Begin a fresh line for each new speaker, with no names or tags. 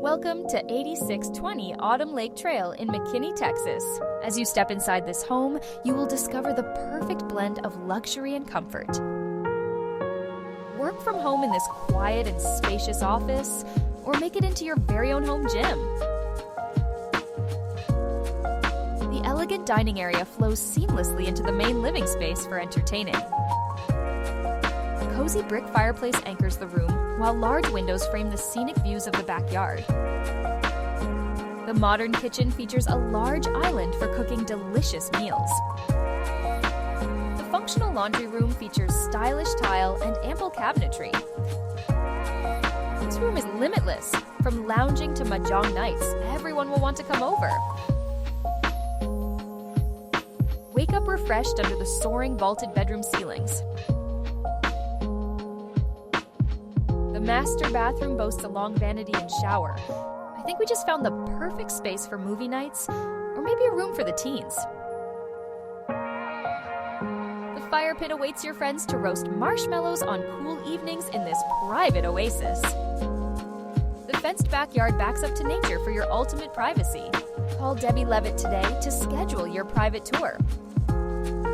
Welcome to 8620 Autumn Lake Trail in McKinney, Texas. As you step inside this home, you will discover the perfect blend of luxury and comfort. Work from home in this quiet and spacious office, or make it into your very own home gym. The elegant dining area flows seamlessly into the main living space for entertaining. A cozy brick fireplace anchors the room, while large windows frame the scenic views of the backyard. The modern kitchen features a large island for cooking delicious meals. The functional laundry room features stylish tile and ample cabinetry. This room is limitless. From lounging to mahjong nights, everyone will want to come over. Wake up refreshed under the soaring vaulted bedroom ceilings. The master bathroom boasts a long vanity and shower. I think we just found the perfect space for movie nights, or maybe a room for the teens. The fire pit awaits your friends to roast marshmallows on cool evenings in this private oasis. The fenced backyard backs up to nature for your ultimate privacy. Call Debi Leavitt today to schedule your private tour.